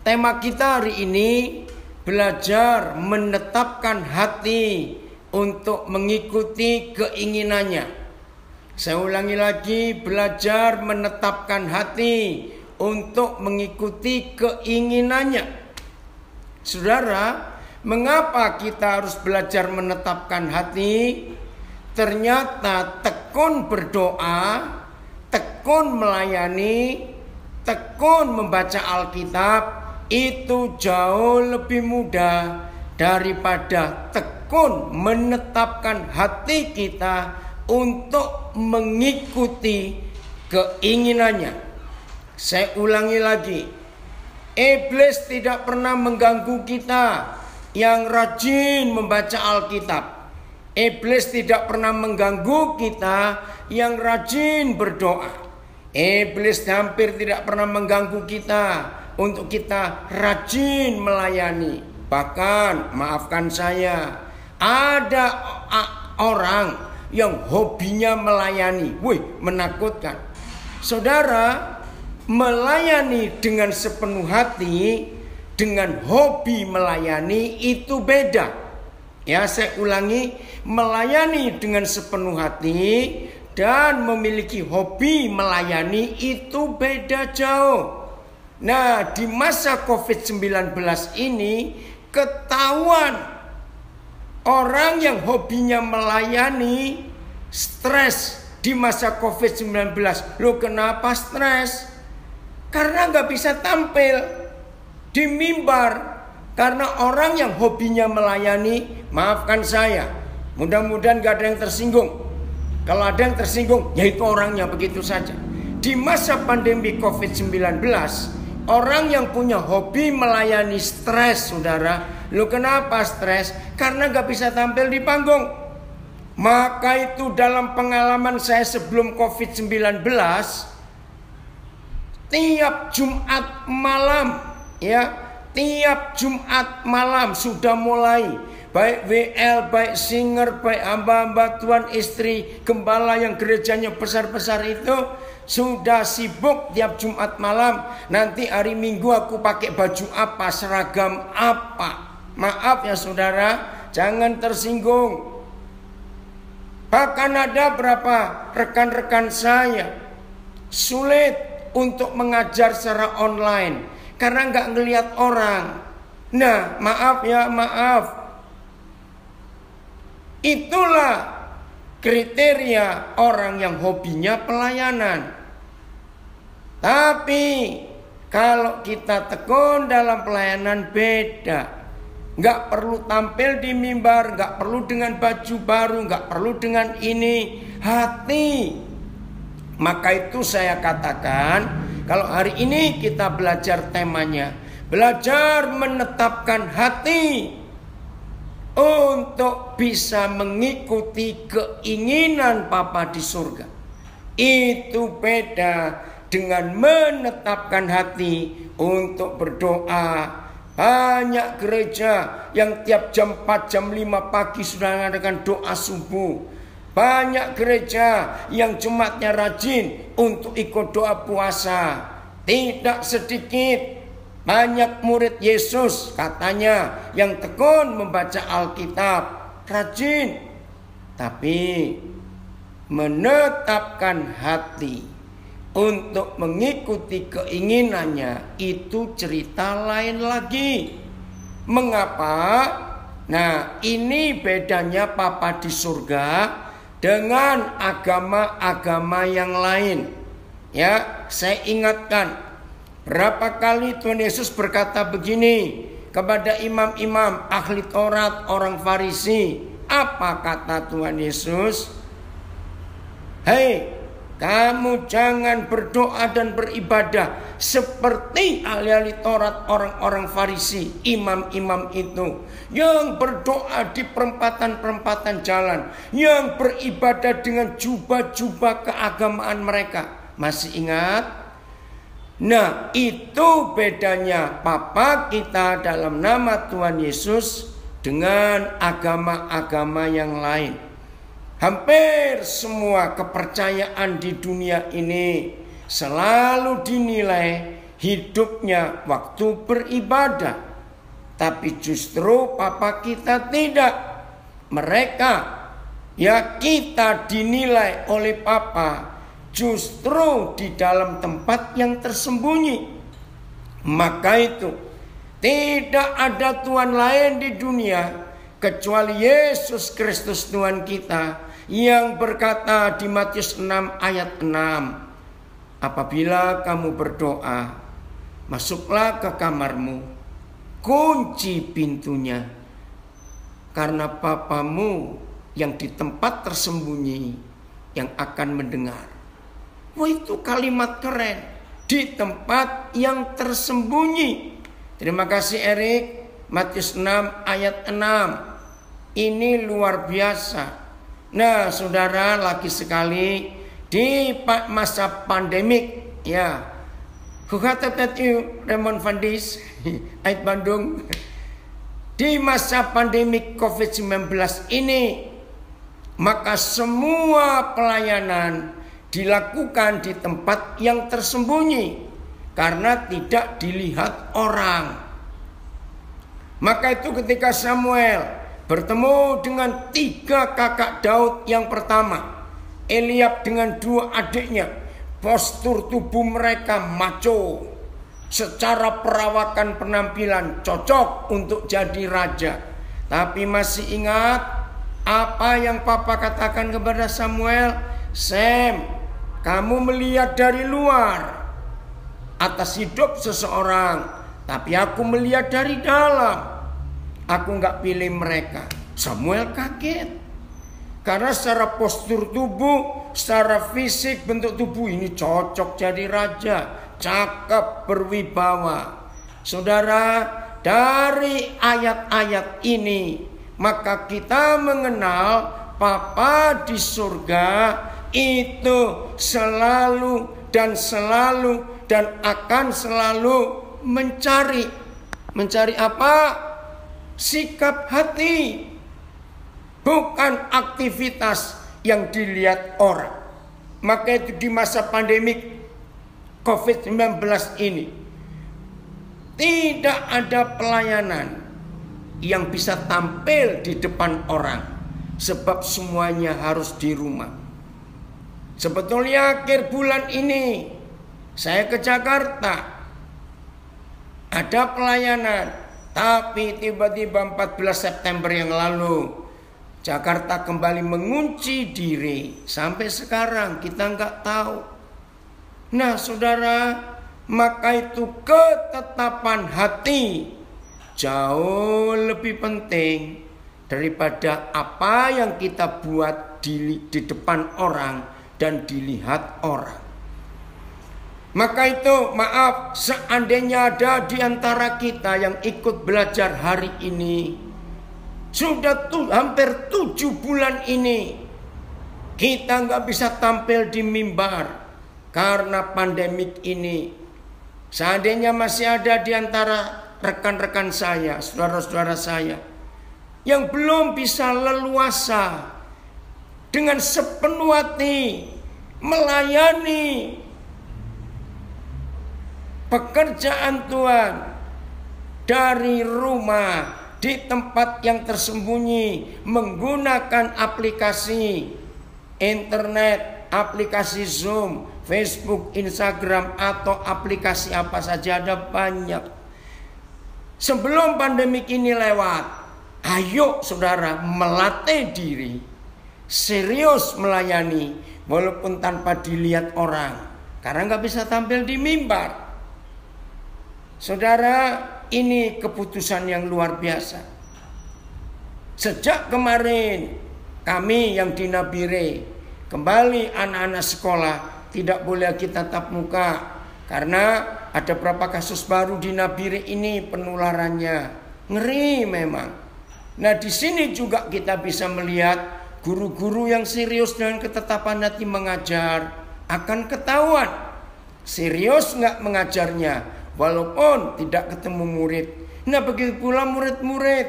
Tema kita hari ini belajar menetapkan hati untuk mengikuti keinginannya. Saya ulangi lagi, belajar menetapkan hati untuk mengikuti keinginannya. Saudara, mengapa kita harus belajar menetapkan hati? Ternyata tekun berdoa, tekun melayani, tekun membaca Alkitab itu jauh lebih mudah daripada tekun menetapkan hati kita untuk mengikuti keinginannya. Saya ulangi lagi, iblis tidak pernah mengganggu kita yang rajin membaca Alkitab. Iblis tidak pernah mengganggu kita yang rajin berdoa. Iblis hampir tidak pernah mengganggu kita untuk kita rajin melayani. Bahkan, maafkan saya, ada orang yang hobinya melayani. Wih, menakutkan. Saudara, melayani dengan sepenuh hati dengan hobi melayani itu beda. Ya, saya ulangi, melayani dengan sepenuh hati dan memiliki hobi melayani itu beda jauh. Nah, di masa COVID-19 ini ketahuan orang yang hobinya melayani stres di masa COVID-19. Loh, kenapa stres? Karena gak bisa tampil di mimbar. Karena orang yang hobinya melayani, maafkan saya, mudah-mudahan gak ada yang tersinggung. Kalau ada yang tersinggung, ya itu orangnya begitu saja. Di masa pandemi COVID-19, orang yang punya hobi melayani stres, saudara. Loh, kenapa stres? Karena gak bisa tampil di panggung. Maka itu dalam pengalaman saya sebelum COVID-19, tiap Jumat malam, tiap Jumat malam sudah mulai, baik WL, baik singer, baik hamba-hamba Tuhan, istri, gembala yang gerejanya besar-besar itu sudah sibuk tiap Jumat malam. Nanti hari Minggu aku pakai baju apa, seragam apa. Maaf ya saudara, jangan tersinggung. Bahkan ada berapa rekan-rekan saya sulit untuk mengajar secara online karena nggak ngelihat orang. Nah, maaf ya, maaf. Itulah kriteria orang yang hobinya pelayanan. Tapi kalau kita tekun dalam pelayanan beda. Nggak perlu tampil di mimbar, nggak perlu dengan baju baru, nggak perlu dengan ini. Hati. Maka itu saya katakan, kalau hari ini kita belajar temanya, belajar menetapkan hati untuk bisa mengikuti keinginan Bapa di surga. Itu beda dengan menetapkan hati untuk berdoa. Banyak gereja yang tiap jam 4, jam 5 pagi sudah mengadakan doa subuh. Banyak gereja yang jemaatnya rajin untuk ikut doa puasa. Tidak sedikit banyak murid Yesus katanya yang tekun membaca Alkitab, rajin. Tapi menetapkan hati untuk mengikuti keinginannya itu cerita lain lagi. Mengapa? Nah, ini bedanya Bapa di surga dengan agama-agama yang lain. Ya, saya ingatkan, berapa kali Tuhan Yesus berkata begini kepada imam-imam ahli Taurat, orang Farisi. Apa kata Tuhan Yesus? Hei, kamu jangan berdoa dan beribadah seperti ahli-ahli Taurat, orang-orang Farisi, imam-imam itu yang berdoa di perempatan-perempatan jalan, yang beribadah dengan jubah-jubah keagamaan mereka. Masih ingat? Nah, itu bedanya Bapa kita dalam nama Tuhan Yesus dengan agama-agama yang lain. Hampir semua kepercayaan di dunia ini selalu dinilai hidupnya waktu beribadah. Tapi justru papa kita tidak. Mereka, ya kita dinilai oleh papa justru di dalam tempat yang tersembunyi. Maka itu tidak ada Tuhan lain di dunia kecuali Yesus Kristus Tuhan kita, yang berkata di Matius 6 ayat 6, apabila kamu berdoa, masuklah ke kamarmu, kunci pintunya, karena Bapamu yang di tempat tersembunyi yang akan mendengar. Wah, itu kalimat keren, di tempat yang tersembunyi. Terima kasih Erik. Matius 6 ayat 6. Ini luar biasa. Nah, saudara, lagi sekali di masa pandemik, ya. Who had that you, Raymond Vandis, Ait Bandung. Di masa pandemik COVID-19 ini, maka semua pelayanan dilakukan di tempat yang tersembunyi karena tidak dilihat orang. Maka itu ketika Samuel bertemu dengan 3 kakak Daud yang pertama, Eliab dengan 2 adiknya, postur tubuh mereka maco, secara perawakan penampilan cocok untuk jadi raja. Tapi masih ingat apa yang papa katakan kepada Samuel? Sam, kamu melihat dari luar atas hidup seseorang, tapi aku melihat dari dalam. Aku gak pilih mereka. Samuel kaget, karena secara postur tubuh, secara fisik, bentuk tubuh ini cocok jadi raja, cakep, berwibawa. Saudara, dari ayat-ayat ini maka kita mengenal Papa di surga itu selalu dan akan selalu mencari apa? Sikap hati, bukan aktivitas yang dilihat orang. Maka itu di masa pandemik COVID-19 ini tidak ada pelayanan yang bisa tampil di depan orang, sebab semuanya harus di rumah. Sebetulnya akhir bulan ini saya ke Jakarta, ada pelayanan. Tapi tiba-tiba 14 September yang lalu Jakarta kembali mengunci diri. Sampai sekarang kita nggak tahu. Nah saudara, maka itu ketetapan hati jauh lebih penting daripada apa yang kita buat di depan orang dan dilihat orang. Maka itu maaf, seandainya ada di antara kita yang ikut belajar hari ini, sudah hampir 7 bulan ini kita nggak bisa tampil di mimbar karena pandemik ini. Seandainya masih ada di antara rekan-rekan saya, saudara-saudara saya yang belum bisa leluasa dengan sepenuh hati melayani pekerjaan Tuhan dari rumah, di tempat yang tersembunyi, menggunakan aplikasi internet, aplikasi Zoom, Facebook, Instagram, atau aplikasi apa saja, ada banyak. Sebelum pandemik ini lewat, ayo saudara melatih diri, serius melayani, walaupun tanpa dilihat orang, karena gak bisa tampil di mimbar. Saudara, ini keputusan yang luar biasa. Sejak kemarin kami yang di Nabire kembali anak-anak sekolah tidak boleh kita tatap muka karena ada beberapa kasus baru di Nabire ini penularannya ngeri memang. Nah di sini juga kita bisa melihat guru-guru yang serius dengan ketetapan hati mengajar akan ketahuan serius nggak mengajarnya. Walaupun tidak ketemu murid. Nah begitu pula murid-murid.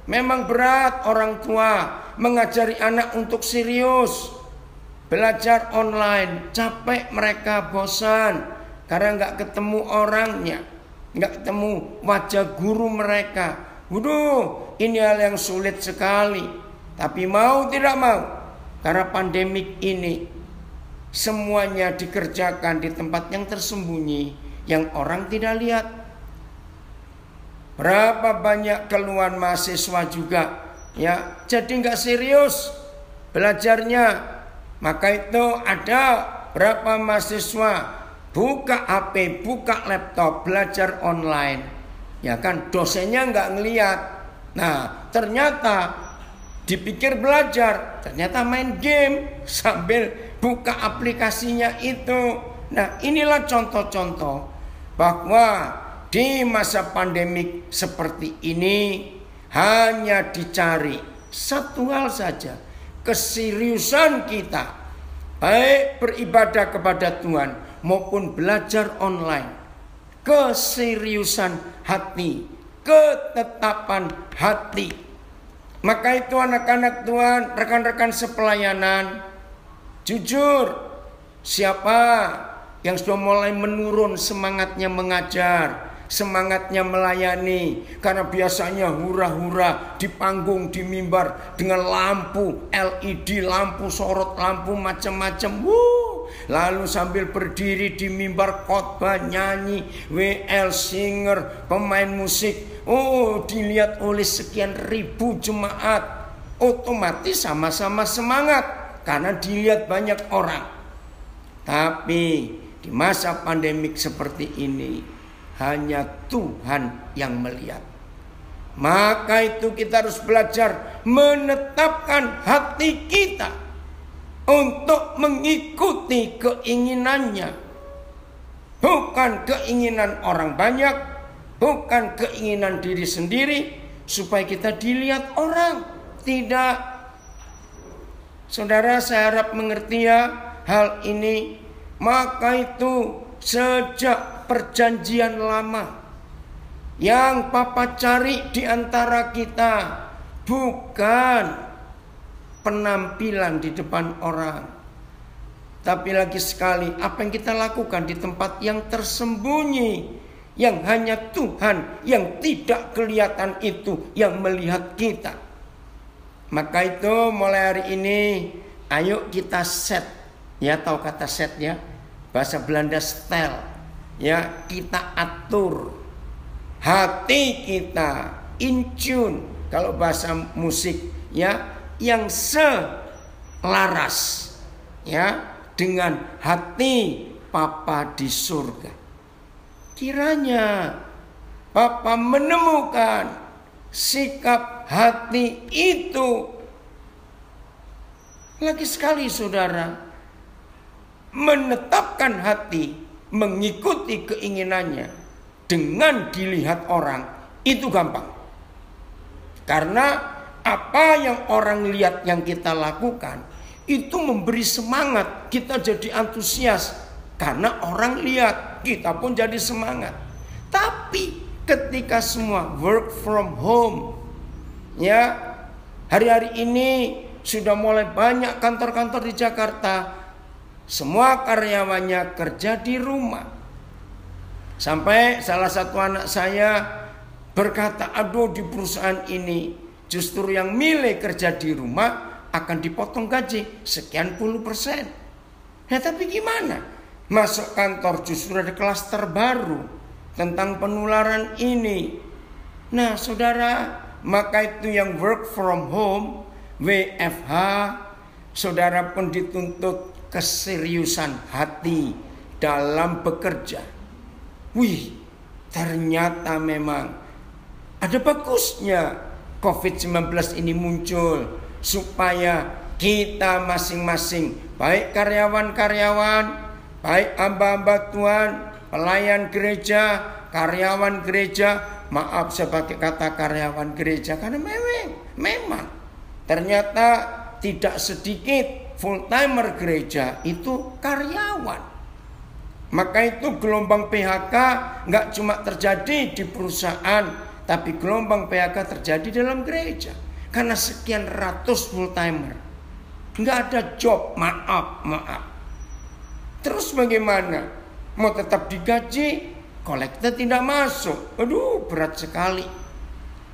Memang berat orang tua mengajari anak untuk serius. Belajar online, capek mereka, bosan. karena nggak ketemu orangnya, nggak ketemu wajah guru mereka. Waduh, ini hal yang sulit sekali. Tapi mau tidak mau, karena pandemik ini semuanya dikerjakan di tempat yang tersembunyi, yang orang tidak lihat. Berapa banyak keluhan mahasiswa juga, ya, jadi nggak serius belajarnya. Maka itu ada berapa mahasiswa buka HP, buka laptop, belajar online, ya kan, dosennya nggak ngelihat. Nah, ternyata dipikir belajar, ternyata main game sambil buka aplikasinya itu. Nah, inilah contoh-contoh bahwa di masa pandemik seperti ini hanya dicari satu hal saja, keseriusan kita, baik beribadah kepada Tuhan maupun belajar online. Keseriusan hati, ketetapan hati. Maka itu anak-anak Tuhan, rekan-rekan sepelayanan, jujur, siapa yang sudah mulai menurun semangatnya mengajar, semangatnya melayani, karena biasanya hura-hura di panggung, di mimbar dengan lampu LED, lampu sorot, lampu macam-macam. Lalu sambil berdiri di mimbar khotbah, nyanyi, WL, singer, pemain musik. Dilihat oleh sekian ribu jemaat, otomatis sama-sama semangat karena dilihat banyak orang. Tapi di masa pandemik seperti ini hanya Tuhan yang melihat. Maka itu kita harus belajar menetapkan hati kita untuk mengikuti keinginannya. Bukan keinginan orang banyak, bukan keinginan diri sendiri supaya kita dilihat orang. Tidak. Saudara, saya harap mengerti ya hal ini. Maka itu sejak perjanjian lama yang Papa cari di antara kita bukan penampilan di depan orang, tapi lagi sekali apa yang kita lakukan di tempat yang tersembunyi, yang hanya Tuhan yang tidak kelihatan itu yang melihat kita. Maka itu mulai hari ini ayo kita set, ya, tahu kata set ya, bahasa Belanda style, ya, kita atur hati kita in tune, kalau bahasa musik ya, yang selaras ya dengan hati Papa di surga. Kiranya Papa menemukan sikap hati itu. Lagi sekali saudara, menetapkan hati, mengikuti keinginannya dengan dilihat orang itu gampang. Karena apa yang orang lihat yang kita lakukan itu memberi semangat, kita jadi antusias karena orang lihat, kita pun jadi semangat. Tapi ketika semua work from home, ya, hari-hari ini sudah mulai banyak kantor-kantor di Jakarta, semua karyawannya kerja di rumah. Sampai salah satu anak saya berkata, aduh, di perusahaan ini justru yang milih kerja di rumah akan dipotong gaji sekian puluh %. Nah, tapi gimana? Masuk kantor justru ada klaster baru tentang penularan ini. Nah, saudara, maka itu yang work from home, WFH, saudara pun dituntut keseriusan hati dalam bekerja. Wih, ternyata memang ada bagusnya COVID-19 ini muncul supaya kita masing-masing, baik karyawan-karyawan, baik hamba-hamba Tuhan, pelayan gereja, karyawan gereja, maaf saya pakai kata karyawan gereja karena memang ternyata tidak sedikit full-timer gereja itu karyawan. Maka itu gelombang PHK nggak cuma terjadi di perusahaan, tapi gelombang PHK terjadi dalam gereja. Karena sekian ratus full-timer nggak ada job, maaf. Terus bagaimana? mau tetap digaji, kolektor tidak masuk. Aduh, berat sekali.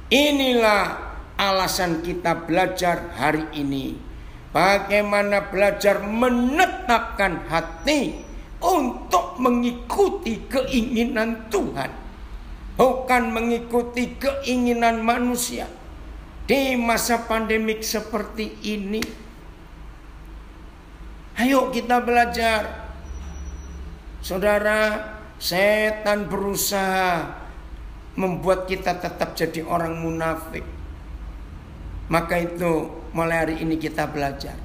Inilah alasan kita belajar hari ini. Bagaimana belajar menetapkan hati untuk mengikuti keinginan Tuhan, bukan mengikuti keinginan manusia. Di masa pandemik seperti ini, ayo kita belajar. Saudara, setan berusaha membuat kita tetap jadi orang munafik. Maka itu mulai hari ini kita belajar.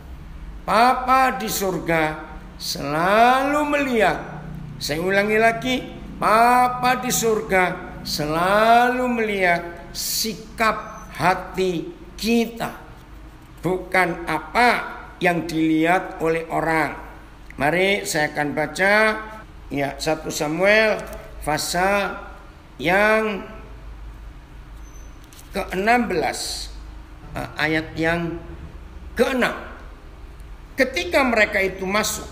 Papa di surga selalu melihat. Saya ulangi lagi, Papa di surga selalu melihat sikap hati kita, bukan apa yang dilihat oleh orang. Mari saya akan baca 1 Samuel pasal yang ke-16 ayat yang ke-6. Ketika mereka itu masuk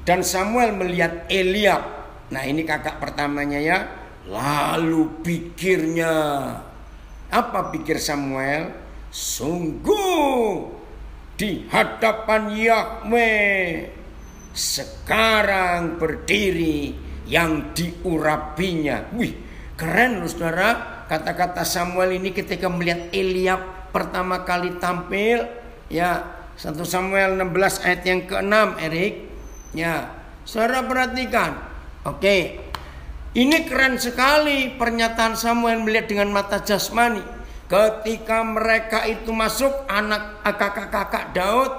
dan Samuel melihat Eliab. Nah, ini kakak pertamanya ya. Lalu pikirnya, apa pikir Samuel? Sungguh di hadapan Yahweh sekarang berdiri yang diurapinya. Wih, keren loh saudara. Kata-kata Samuel ini ketika melihat Eliab pertama kali tampil. Ya, 1 Samuel 16 ayat yang ke-6, Erik. Ya, saudara perhatikan. Oke, ini keren sekali pernyataan Samuel melihat dengan mata jasmani. Ketika mereka itu masuk, anak kakak-kakak Daud,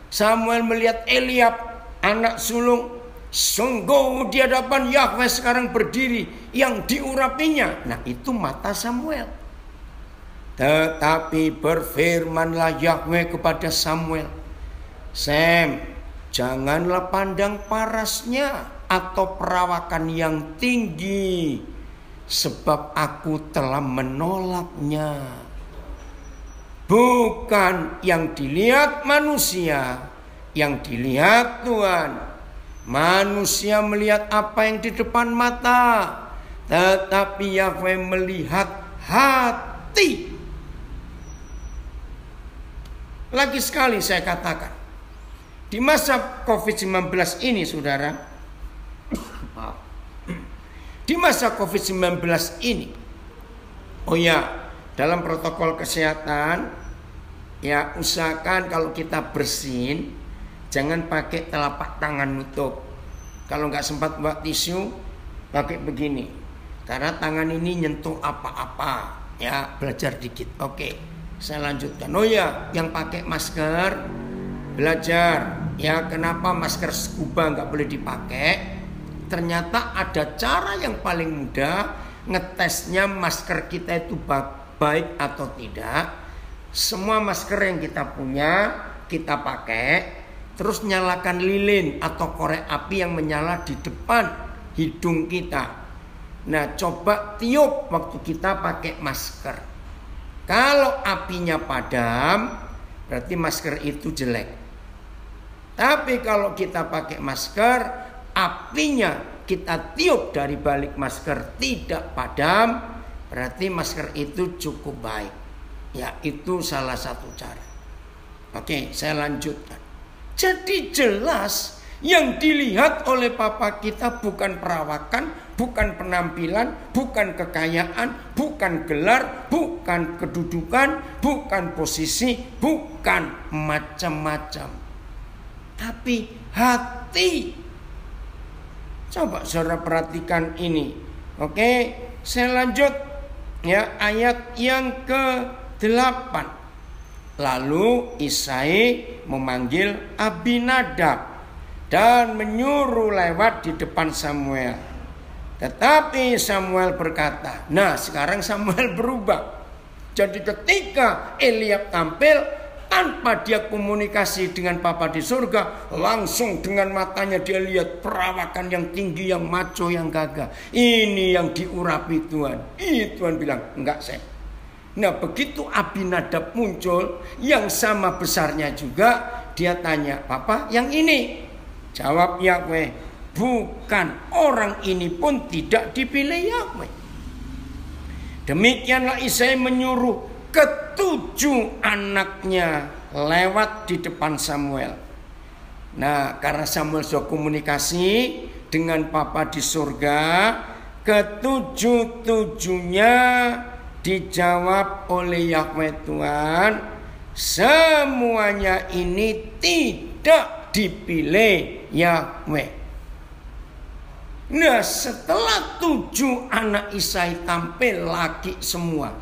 Samuel melihat Eliab, anak sulung. Sungguh di hadapan Yahweh sekarang berdiri yang diurapinya. Nah, itu mata Samuel. Tetapi berfirmanlah Yahweh kepada Samuel, Sam, janganlah pandang parasnya atau perawakan yang tinggi, sebab aku telah menolaknya. Bukan yang dilihat manusia, yang dilihat Tuhan. Manusia melihat apa yang di depan mata, tetapi Yahweh melihat hati. Lagi sekali saya katakan, di masa COVID-19 ini saudara, di masa COVID-19 ini, oh ya, dalam protokol kesehatan, ya usahakan kalau kita bersin, jangan pakai telapak tangan nutup. Kalau nggak sempat buat tisu, pakai begini. Karena tangan ini nyentuh apa-apa, ya belajar dikit. Oke, saya lanjutkan. Oh ya, yang pakai masker belajar. Ya, kenapa masker scuba nggak boleh dipakai? Ternyata ada cara yang paling mudah ngetesnya masker kita itu baik atau tidak. Semua masker yang kita punya kita pakai. Terus nyalakan lilin atau korek api yang menyala di depan hidung kita. Nah, coba tiup waktu kita pakai masker. Kalau apinya padam, berarti masker itu jelek. Tapi kalau kita pakai masker, apinya kita tiup dari balik masker tidak padam, berarti masker itu cukup baik. Ya, itu salah satu cara. Oke, saya lanjutkan. Jadi jelas yang dilihat oleh papa kita bukan perawakan, bukan penampilan, bukan kekayaan, bukan gelar, bukan kedudukan, bukan posisi, bukan macam-macam. Tapi hati. Coba saudara perhatikan ini. Oke, saya lanjut ya ayat yang ke-8. Lalu Isai memanggil Abinadab dan menyuruh lewat di depan Samuel. Tetapi Samuel berkata, nah sekarang Samuel berubah. Jadi ketika Eliab tampil, tanpa dia komunikasi dengan Papa di surga, langsung dengan matanya dia lihat perawakan yang tinggi, yang maco, yang gagah. Ini yang diurapi Tuhan. Tuhan bilang, enggak saya. Nah begitu Abinadab muncul yang sama besarnya juga, dia tanya, Papa yang ini? Jawab Yahweh, bukan. Orang ini pun tidak dipilih Yahweh. Demikianlah Isai menyuruh ketujuh anaknya lewat di depan Samuel. Nah, karena Samuel sudah komunikasi dengan Papa di surga, ketujuh-tujuhnya dijawab oleh Yahweh Tuhan. Semuanya ini tidak dipilih Yahweh. Nah, setelah 7 anak Isai tampil laki semua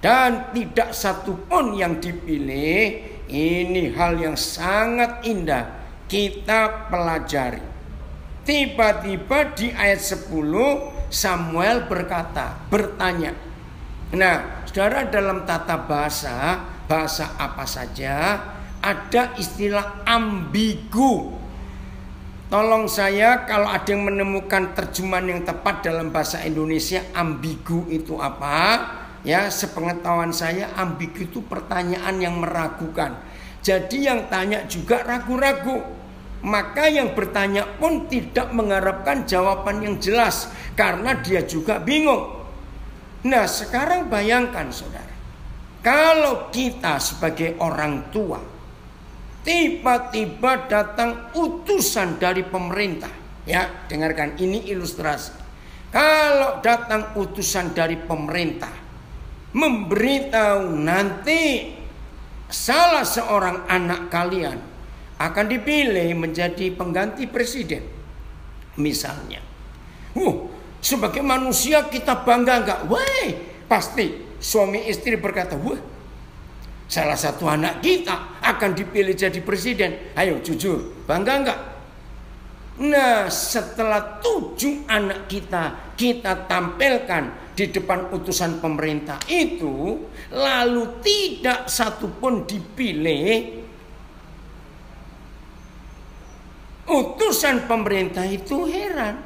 dan tidak satu pun yang dipilih, ini hal yang sangat indah kita pelajari. Tiba-tiba di ayat 10 Samuel bertanya. Nah, saudara, dalam tata bahasa apa saja ada istilah ambigu. Tolong saya kalau ada yang menemukan terjemahan yang tepat dalam bahasa Indonesia, ambigu itu apa? Ya, sepengetahuan saya ambigu itu pertanyaan yang meragukan. Jadi yang tanya juga ragu-ragu. Maka yang bertanya pun tidak mengharapkan jawaban yang jelas karena dia juga bingung. Nah, sekarang bayangkan saudara, kalau kita sebagai orang tua tiba-tiba datang utusan dari pemerintah. Ya, dengarkan, ini ilustrasi. Kalau datang utusan dari pemerintah memberitahu nanti salah seorang anak kalian akan dipilih menjadi pengganti presiden, misalnya. Sebagai manusia kita bangga enggak? Wah, pasti suami istri berkata, wah, salah satu anak kita akan dipilih jadi presiden. Ayo jujur, bangga enggak? Nah, setelah 7 anak kita tampilkan di depan utusan pemerintah itu, lalu tidak satu pun dipilih, utusan pemerintah itu heran.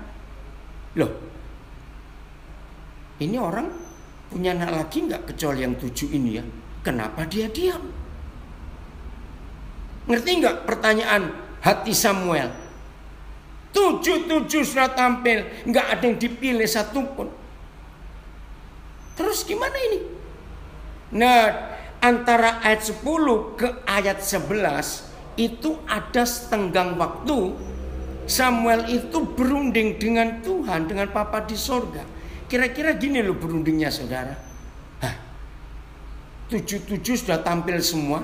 Loh, ini orang punya anak lagi enggak kecuali yang 7 ini ya? Kenapa dia diam? Ngerti enggak pertanyaan hati Samuel? 7 sudah tampil, enggak ada yang dipilih satupun. Terus gimana ini? Nah, antara ayat 10 ke ayat 11 itu ada setenggang waktu Samuel itu berunding dengan Tuhan, dengan Papa di sorga. Kira-kira gini loh berundingnya saudara. 7 sudah tampil semua,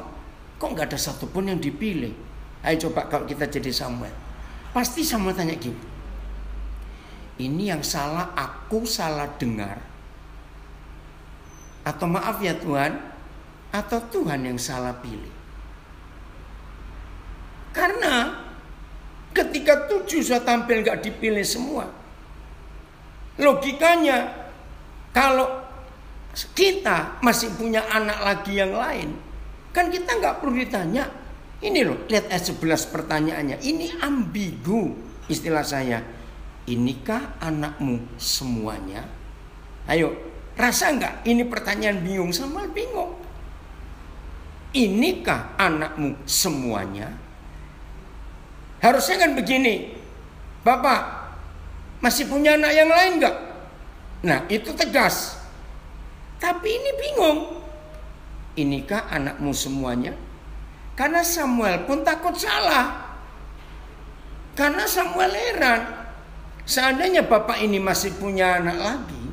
kok gak ada satupun yang dipilih? Ayo coba kalau kita jadi Samuel. Pasti Samuel tanya gini, ini yang salah aku salah dengar, atau maaf ya Tuhan, atau Tuhan yang salah pilih? Karena ketika 7 sudah tampil gak dipilih semua, logikanya kalau kita masih punya anak lagi yang lain, kan kita gak perlu ditanya. Ini loh, lihat ayat 11 pertanyaannya. Ini ambigu istilah saya. Inikah anakmu semuanya? Ayo, rasa gak ini pertanyaan bingung? Samuel bingung. Inikah anakmu semuanya? Harusnya kan begini, Bapak masih punya anak yang lain enggak? Nah, itu tegas. Tapi ini bingung. Inikah anakmu semuanya? Karena Samuel pun takut salah. Karena Samuel heran. Seandainya Bapak ini masih punya anak lagi,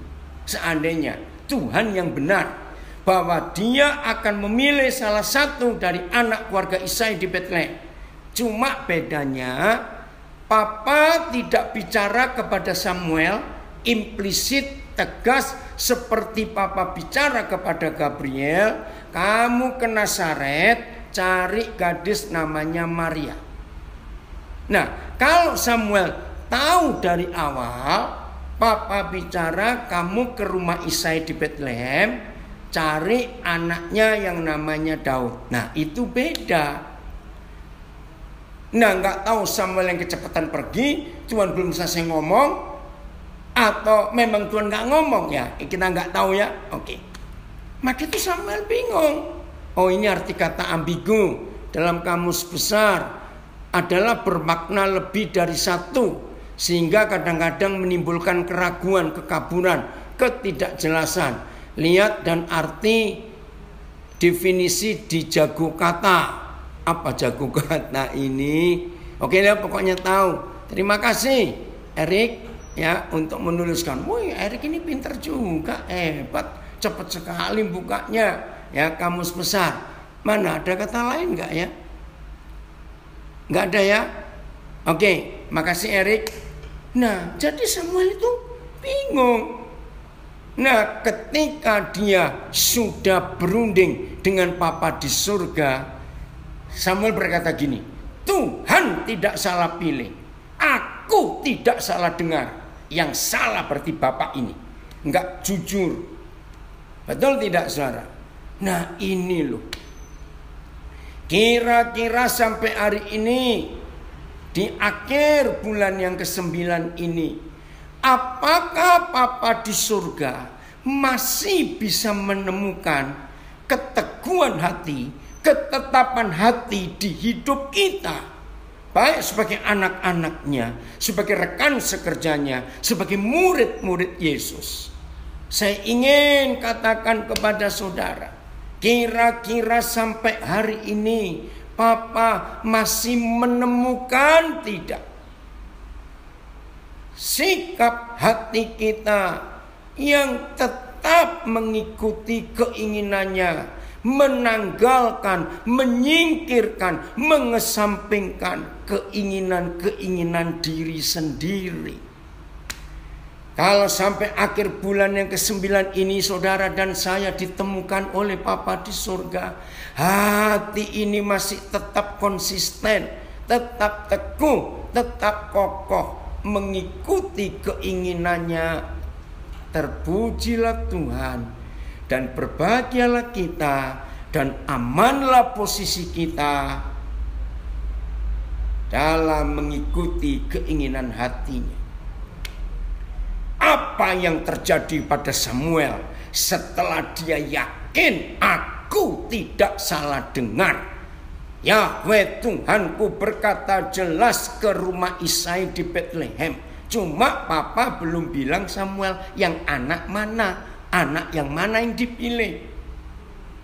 seandainya Tuhan yang benar bahwa dia akan memilih salah satu dari anak keluarga Isai di Betlehem. Cuma bedanya Papa tidak bicara kepada Samuel implisit tegas seperti Papa bicara kepada Gabriel, kamu ke Nazaret cari gadis namanya Maria. Nah, kalau Samuel tahu dari awal, Papa bicara kamu ke rumah Isai di Betlehem cari anaknya yang namanya Daud. Nah, itu beda. Nah, nggak tahu Samuel yang kecepatan pergi, Tuhan belum selesai ngomong, atau memang Tuhan nggak ngomong ya, kita nggak tahu ya. Oke, maka itu Samuel bingung. Oh, ini arti kata ambigu dalam kamus besar adalah bermakna lebih dari satu. Sehingga kadang-kadang menimbulkan keraguan, kekaburan, ketidakjelasan. Lihat dan arti definisi di jago kata. Apa jago kata ini? Oke ya, pokoknya tahu. Terima kasih Erik ya untuk menuliskan. Wih, Erik ini pintar juga, hebat, cepat sekali bukanya ya, kamus besar. Mana ada kata lain nggak ya? Nggak ada ya? Oke, makasih Erik. Nah, jadi Samuel itu bingung. Nah, ketika dia sudah berunding dengan Papa di surga, Samuel berkata gini, Tuhan tidak salah pilih, aku tidak salah dengar. Yang salah berarti Bapak ini enggak jujur. Betul tidak saudara? Nah ini loh, kira-kira sampai hari ini, di akhir bulan yang ke-9 ini, apakah Papa di surga masih bisa menemukan keteguhan hati, ketetapan hati di hidup kita, baik sebagai anak-anaknya, sebagai rekan sekerjanya, sebagai murid-murid Yesus? Saya ingin katakan kepada saudara, kira-kira sampai hari ini Papa masih menemukan tidak sikap hati kita yang tetap mengikuti keinginannya, menanggalkan, menyingkirkan, mengesampingkan keinginan-keinginan diri sendiri. Kalau sampai akhir bulan yang ke-9 ini saudara dan saya ditemukan oleh Papa di surga, hati ini masih tetap konsisten, tetap teguh, tetap kokoh mengikuti keinginannya, terpujilah Tuhan dan berbahagialah kita dan amanlah posisi kita dalam mengikuti keinginan hatinya. Apa yang terjadi pada Samuel setelah dia yakin aku tidak salah dengar? Yahweh Tuhanku berkata jelas ke rumah Isai di Bethlehem. Cuma Papa belum bilang Samuel yang anak mana, anak yang mana yang dipilih.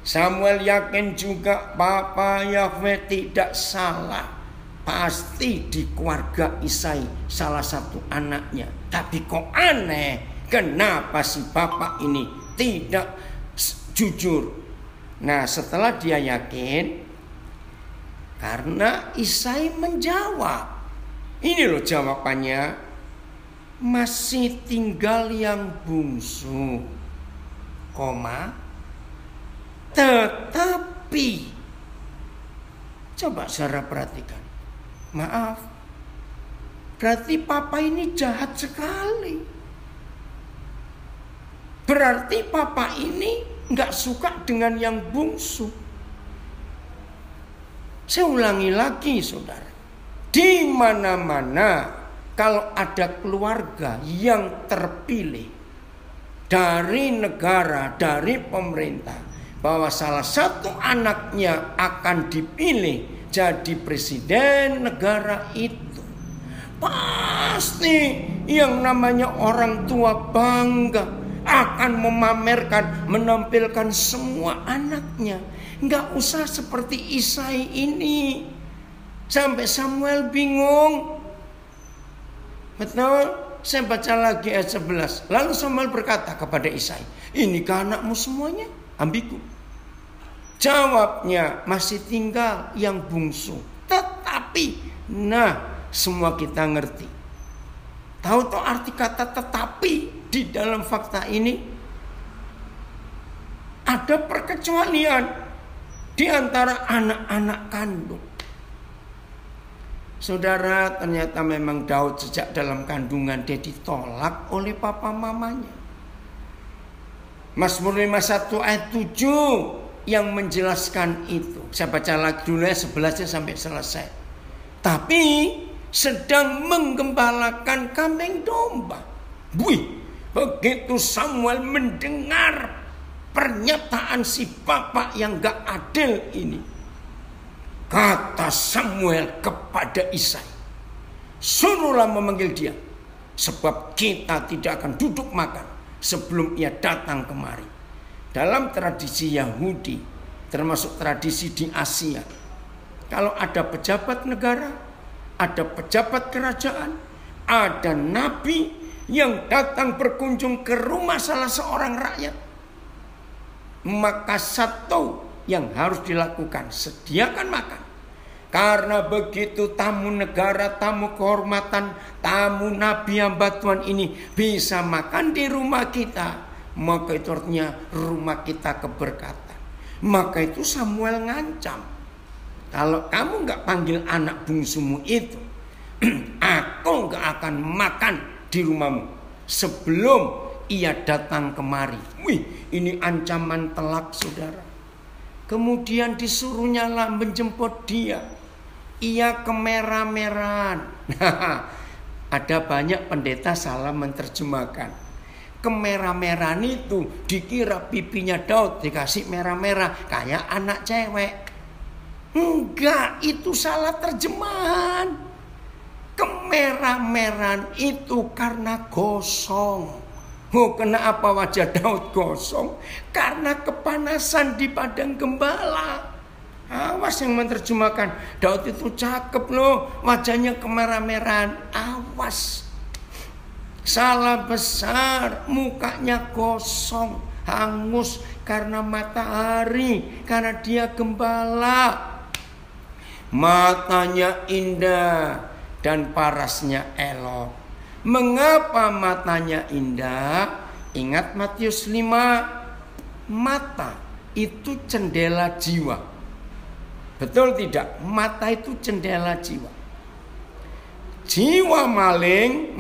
Samuel yakin juga Papa Yahweh tidak salah. Pasti di keluarga Isai salah satu anaknya. Tapi kok aneh, kenapa si bapak ini tidak jujur? Nah setelah dia yakin, karena Isai menjawab, ini loh jawabannya, masih tinggal yang bungsu, tetapi, coba saudara perhatikan. Maaf, berarti Papa ini jahat sekali. Berarti Papa ini gak suka dengan yang bungsu. Saya ulangi lagi saudara, di mana-mana kalau ada keluarga yang terpilih dari negara, dari pemerintah, bahwa salah satu anaknya akan dipilih jadi presiden negara itu, pasti yang namanya orang tua bangga akan memamerkan, menampilkan semua anaknya. Nggak usah seperti Isai ini sampai Samuel bingung. Betul? Saya baca lagi ayat 11. Lalu Samuel berkata kepada Isai, inikah anakmu semuanya? Ambigu. Jawabnya, masih tinggal yang bungsu. Tetapi, nah semua kita ngerti. Tahu toh arti kata tetapi di dalam fakta ini? Ada perkecualian di antara anak-anak kandung. Saudara, ternyata memang Daud sejak dalam kandungan dia ditolak oleh papa mamanya. Mazmur 51 ayat 7 yang menjelaskan itu. Saya baca lagi dulu ya 11 sampai selesai. Tapi sedang menggembalakan kambing domba. Begitu Samuel mendengar pernyataan si bapak yang gak adil ini, kata Samuel kepada Isai, suruhlah memanggil dia, sebab kita tidak akan duduk makan sebelum ia datang kemari. Dalam tradisi Yahudi, termasuk tradisi di Asia, kalau ada pejabat negara, ada pejabat kerajaan, ada nabi yang datang berkunjung ke rumah salah seorang rakyat, maka satu yang harus dilakukan, sediakan makan. Karena begitu tamu negara, tamu kehormatan, tamu nabi hamba Tuhan ini bisa makan di rumah kita, maka itu artinya rumah kita keberkatan. Maka itu Samuel ngancam, kalau kamu gak panggil anak bungsumu itu, aku gak akan makan di rumahmu sebelum ia datang kemari. Wih, ini ancaman telak, saudara. Kemudian disuruhnya lah menjemput dia. Ia kemerah-merahan. Ada banyak pendeta salah menerjemahkan. Kemerah-merahan itu dikira pipinya Daud dikasih merah-merah kayak anak cewek. Enggak, itu salah terjemahan. Kemerah-merahan itu karena gosong. Oh, kenapa wajah Daud gosong? Karena kepanasan di padang gembala. Awas yang menerjemahkan, Daud itu cakep loh, wajahnya kemerah-merahan. Awas, salah besar, mukanya gosong, hangus karena matahari, karena dia gembala. Matanya indah dan parasnya elok. Mengapa matanya indah? Ingat Matius 5, mata itu jendela jiwa. Betul tidak? Mata itu jendela jiwa. Jiwa maling,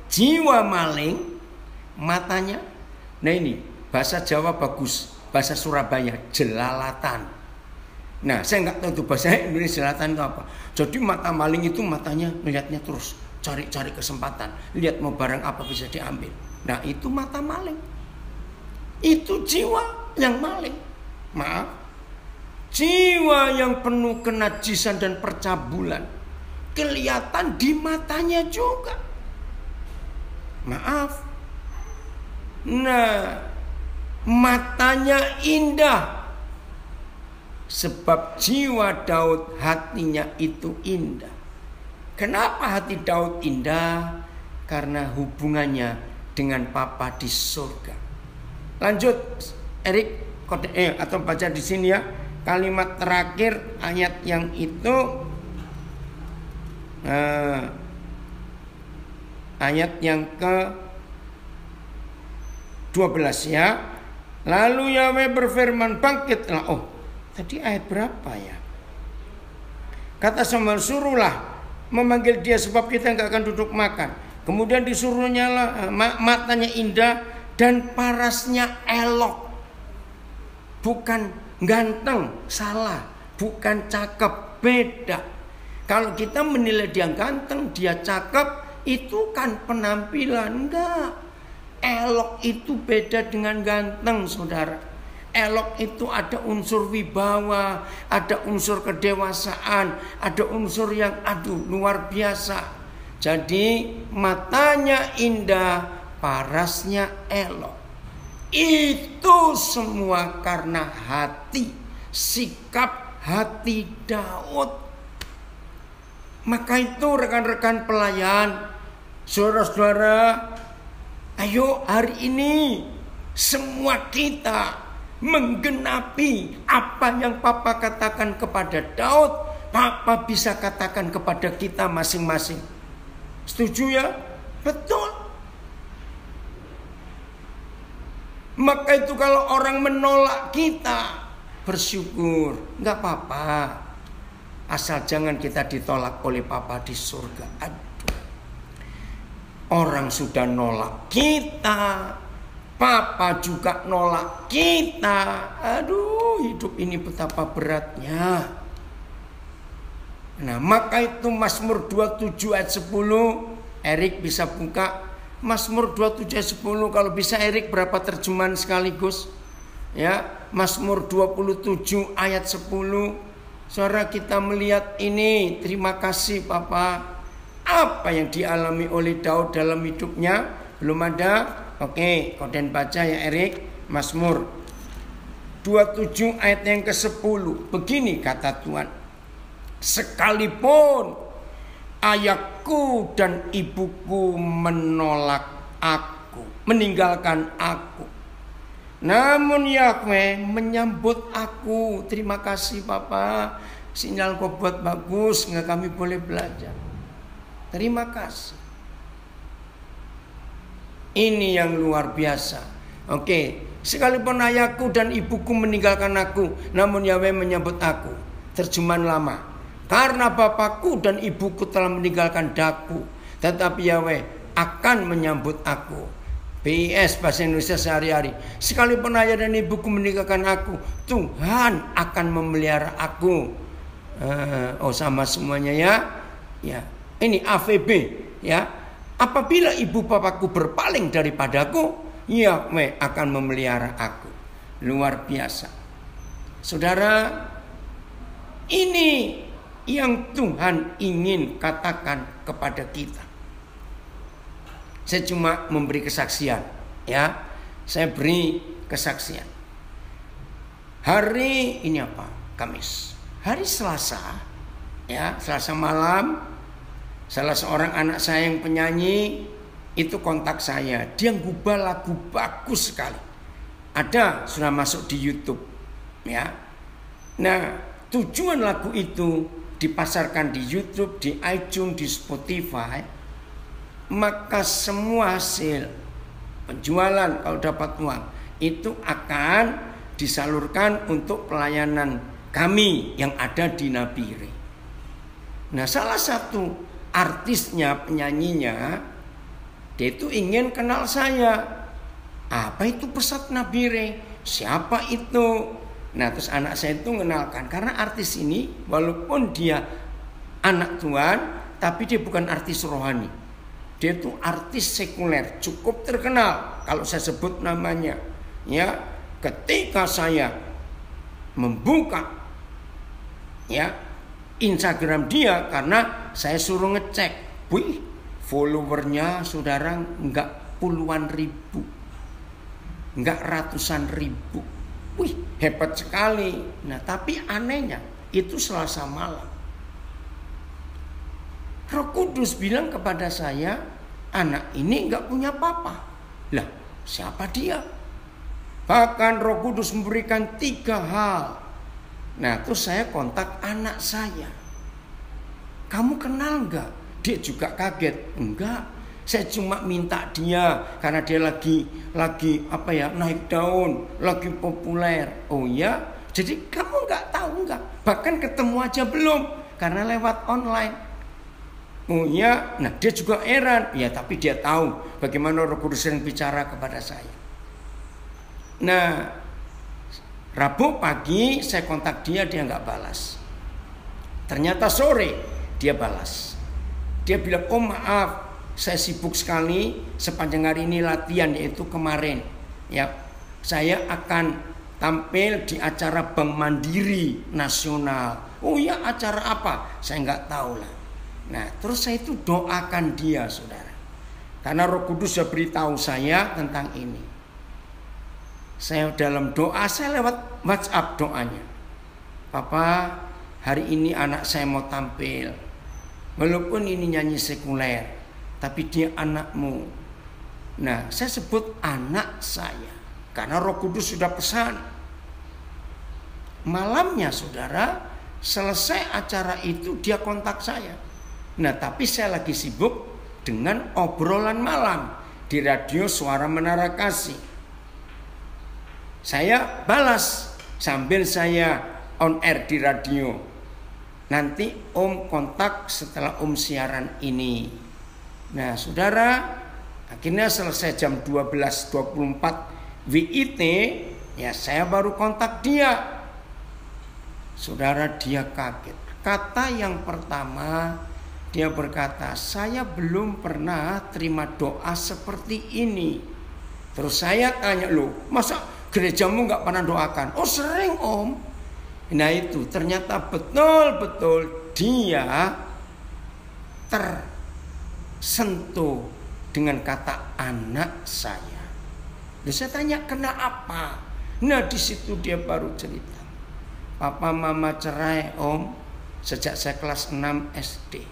jiwa maling, matanya. Nah ini bahasa Jawa bagus, bahasa Surabaya jelalatan. Nah saya nggak tahu itu bahasa Indonesia jelalatan itu apa. Jadi mata maling itu matanya melihatnya terus, cari-cari kesempatan, lihat mau barang apa bisa diambil. Nah itu mata maling. Itu jiwa yang maling. Jiwa yang penuh kenajisan dan percabulan kelihatan di matanya juga. Nah, matanya indah sebab jiwa Daud hatinya itu indah. Kenapa hati Daud indah? Karena hubungannya dengan Bapa di surga. Lanjut, Erik atau baca di sini ya. Kalimat terakhir ayat yang itu ayat yang ke-12 ya. Lalu Yahweh berfirman, bangkitlah. Oh, tadi ayat berapa ya? Kata Samuel, suruhlah memanggil dia sebab kita enggak akan duduk makan. Kemudian disuruhnya lah, matanya indah dan parasnya elok. Bukan ganteng, salah. Bukan cakep, beda. Kalau kita menilai dia ganteng, dia cakep, itu kan penampilan. Enggak. Elok itu beda dengan ganteng, saudara. Elok itu ada unsur wibawa, ada unsur kedewasaan, ada unsur yang luar biasa. Jadi matanya indah, parasnya elok. Itu semua karena hati, sikap hati Daud. Maka itu rekan-rekan pelayan, saudara-saudara, ayo hari ini semua kita menggenapi apa yang Papa katakan kepada Daud, Papa bisa katakan kepada kita masing-masing. Setuju ya? Betul. Maka itu kalau orang menolak kita, bersyukur, nggak apa-apa, asal jangan kita ditolak oleh Papa di surga. Aduh, orang sudah nolak kita, Papa juga nolak kita. Aduh, hidup ini betapa beratnya. Nah, maka itu Mazmur 27 ayat 10, Erik bisa buka. Mazmur 27 ayat 10, kalau bisa Erik berapa terjemahan sekaligus? Ya, Mazmur 27 ayat 10. Saudara, kita melihat ini, terima kasih Papa. Apa yang dialami oleh Daud dalam hidupnya belum ada. Oke, Koden baca ya Erik. Mazmur 27 ayat yang ke-10. Begini kata Tuhan. Sekalipun ayahku dan ibuku menolak aku, meninggalkan aku, namun Yahweh menyambut aku. Terima kasih Papa. Sinyal kau buat bagus, nggak kami boleh belajar. Terima kasih. Ini yang luar biasa. Oke, sekalipun ayahku dan ibuku meninggalkan aku, namun Yahweh menyambut aku. Terjemahan lama. Karena bapakku dan ibuku telah meninggalkan daku, tetapi Yahweh akan menyambut aku. BIS bahasa Indonesia sehari-hari. Sekalipun ayah dan ibuku meninggalkan aku, Tuhan akan memelihara aku. Oh sama semuanya ya. Ya. Ini AVB ya. Apabila ibu bapakku berpaling daripadaku, Yahweh akan memelihara aku. Luar biasa. Saudara, ini yang Tuhan ingin katakan kepada kita. Saya cuma memberi kesaksian ya. Saya beri kesaksian. Hari ini apa? Kamis. Hari Selasa ya, Selasa malam, salah seorang anak saya yang penyanyi itu kontak saya. Dia ngubah lagu bagus sekali. Ada sudah masuk di YouTube ya. Nah, tujuan lagu itu dipasarkan di YouTube, di iTunes, di Spotify, maka semua hasil penjualan kalau dapat uang itu akan disalurkan untuk pelayanan kami yang ada di Nabire. Nah, salah satu artisnya, penyanyinya, dia itu ingin kenal saya. Apa itu Pesat Nabire? Siapa itu? Nah, terus anak saya itu mengenalkan. Karena artis ini walaupun dia anak Tuhan, tapi dia bukan artis rohani. Dia itu artis sekuler, cukup terkenal kalau saya sebut namanya. Ya, ketika saya membuka ya Instagram dia, karena saya suruh ngecek, wih, followernya saudara enggak puluhan ribu, enggak ratusan ribu, wih, hebat sekali. Nah, tapi anehnya itu Selasa malam, Roh Kudus bilang kepada saya, anak ini enggak punya papa. Lah, siapa dia? Bahkan Roh Kudus memberikan 3 hal. Nah, terus saya kontak anak saya. Kamu kenal enggak? Dia juga kaget. Enggak, saya cuma minta dia karena dia lagi apa ya, naik daun, lagi populer. Oh ya, jadi kamu enggak tahu enggak? Bahkan ketemu aja belum, karena lewat online. Oh ya, nah dia juga heran. Ya, tapi dia tahu bagaimana Roh Kudus yang bicara kepada saya. Nah, Rabu pagi saya kontak dia nggak balas. Ternyata sore dia balas. Dia bilang, oh maaf, saya sibuk sekali sepanjang hari ini latihan, yaitu kemarin. Ya, saya akan tampil di acara Bank Mandiri Nasional. Oh ya, acara apa? Saya nggak tahu lah. Nah, terus saya itu doakan dia, saudara. Karena Roh Kudus sudah beritahu saya tentang ini. Saya dalam doa, saya lewat WhatsApp doanya. Papa, hari ini anak saya mau tampil. Walaupun ini nyanyi sekuler, tapi dia anakmu. Nah, saya sebut anak saya karena Roh Kudus sudah pesan. Malamnya saudara, selesai acara itu dia kontak saya. Nah, tapi saya lagi sibuk dengan obrolan malam di radio Suara Menara Kasih. Saya balas sambil saya on air di radio. Nanti Om kontak setelah Om siaran ini. Nah, saudara, akhirnya selesai jam 12.24 WIT, ya saya baru kontak dia. Saudara, dia kaget. Kata yang pertama, dia berkata, saya belum pernah terima doa seperti ini. Terus saya tanya, loh, masa gerejamu nggak pernah doakan? Oh sering Om. Nah itu ternyata betul-betul dia tersentuh dengan kata anak saya. Lalu saya tanya kenapa? Nah di situ dia baru cerita. Papa mama cerai om sejak saya kelas 6 SD.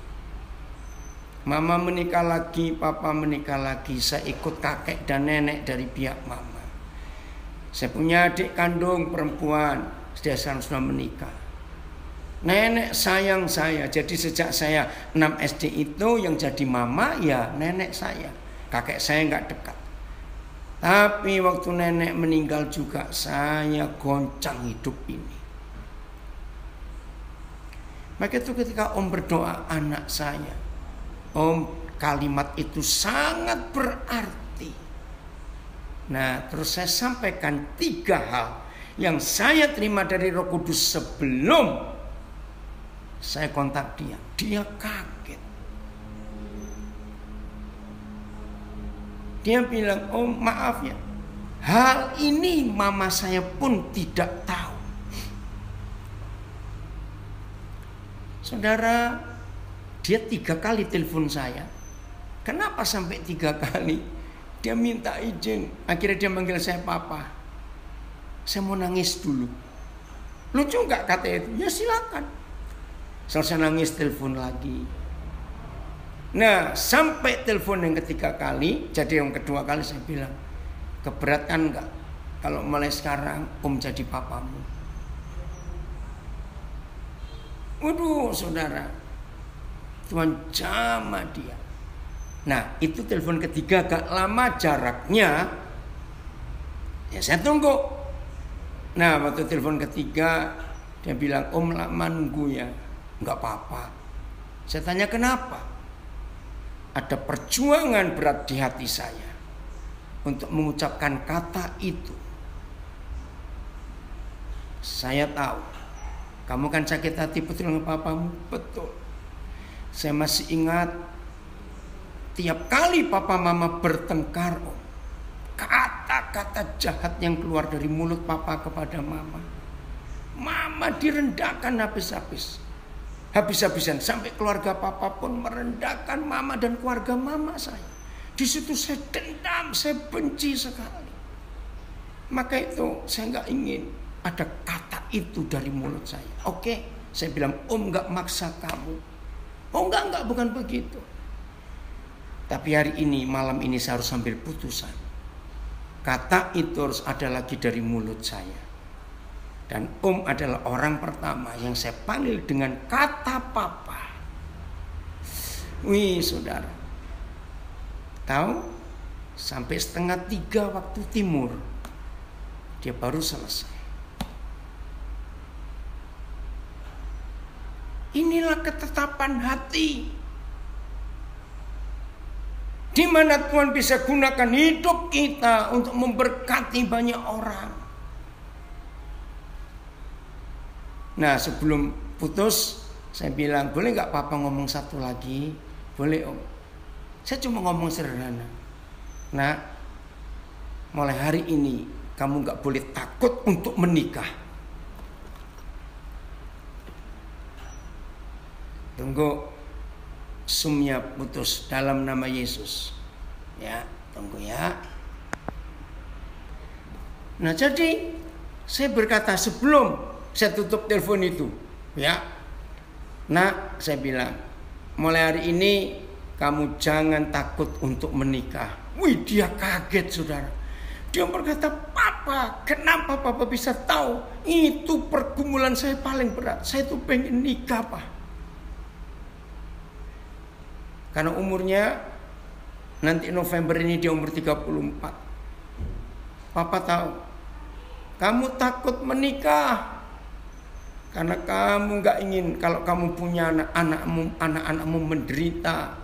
Mama menikah lagi, papa menikah lagi. Saya ikut kakek dan nenek dari pihak mama. Saya punya adik kandung perempuan, dia sekarang sudah menikah. Nenek sayang saya, jadi sejak saya 6 SD itu yang jadi mama ya nenek saya. Kakek saya nggak dekat. Tapi waktu nenek meninggal juga saya goncang hidup ini. Maka itu ketika om berdoa anak saya, om kalimat itu sangat berarti. Nah terus saya sampaikan 3 hal yang saya terima dari Roh Kudus sebelum saya kontak dia. Dia kaget. Dia bilang, oh maaf ya, hal ini mama saya pun tidak tahu. Saudara, dia 3 kali telepon saya. Kenapa sampai 3 kali? Dia minta izin. Akhirnya dia manggil saya papa. Saya mau nangis dulu. Lucu nggak kata itu? Ya silakan. Selesai nangis telepon lagi. Nah sampai telepon yang ketiga kali, jadi yang kedua kali saya bilang, keberatan nggak kalau mulai sekarang om jadi papamu? Waduh saudara, Tuhan jamah dia. Nah itu telepon ketiga agak lama jaraknya. Ya saya tunggu. Nah waktu telepon ketiga dia bilang, om lama nunggu ya. Enggak apa-apa. Saya tanya kenapa? Ada perjuangan berat di hati saya untuk mengucapkan kata itu. Saya tahu kamu kan sakit hati betul dengan papamu. Betul. Saya masih ingat tiap kali papa mama bertengkar, kata-kata jahat yang keluar dari mulut papa kepada mama. Mama direndahkan habis-habisan. Sampai keluarga papa pun merendahkan mama dan keluarga mama saya. Di situ saya dendam, saya benci sekali. Maka itu saya nggak ingin ada kata itu dari mulut saya. Oke, saya bilang om nggak maksa kamu. Oh enggak, bukan begitu. Tapi hari ini, malam ini saya harus ambil putusan. Kata itu harus ada lagi dari mulut saya. Dan om adalah orang pertama yang saya panggil dengan kata papa. Wih saudara, tahu? Sampai 2:30 waktu timur dia baru selesai. Inilah ketetapan hati, di mana Tuhan bisa gunakan hidup kita untuk memberkati banyak orang. Nah sebelum putus saya bilang, boleh gak papa ngomong satu lagi? Boleh om. Saya cuma ngomong sederhana. Nah mulai hari ini kamu gak boleh takut untuk menikah. Tunggu sumnya putus dalam nama Yesus. Ya, tunggu ya. Nah jadi saya berkata sebelum saya tutup telepon itu, ya. Nah saya bilang, mulai hari ini kamu jangan takut untuk menikah. Wih dia kaget saudara. Dia berkata, papa kenapa papa bisa tahu? Itu pergumulan saya paling berat. Saya tuh pengen nikah pak. Karena umurnya nanti November ini dia umur 34. Papa tahu kamu takut menikah karena kamu gak ingin kalau kamu punya anak-anakmu menderita.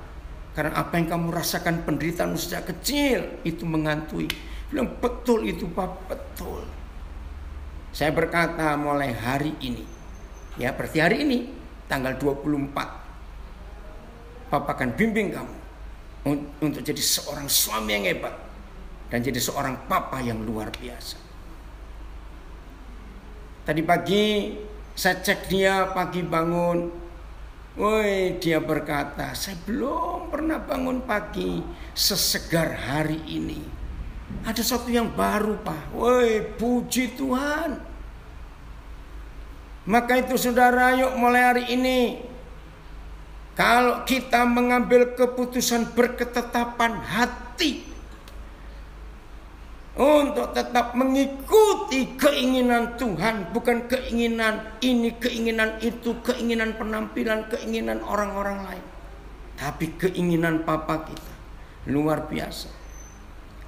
Karena apa yang kamu rasakan penderitaan sejak kecil itu menghantui. Bilang betul itu Pak, betul. Saya berkata mulai hari ini, ya berarti hari ini tanggal 24. Papa akan bimbing kamu untuk jadi seorang suami yang hebat dan jadi seorang papa yang luar biasa. Tadi pagi Saya cek dia pagi bangun. Woi, dia berkata, saya belum pernah bangun pagi sesegar hari ini. Ada sesuatu yang baru, Pak. Woi, puji Tuhan. Maka itu saudara, yuk mulai hari ini, kalau kita mengambil keputusan berketetapan hati untuk tetap mengikuti keinginan Tuhan, bukan keinginan ini, keinginan itu, keinginan penampilan, keinginan orang-orang lain, tapi keinginan Papa kita. Luar biasa.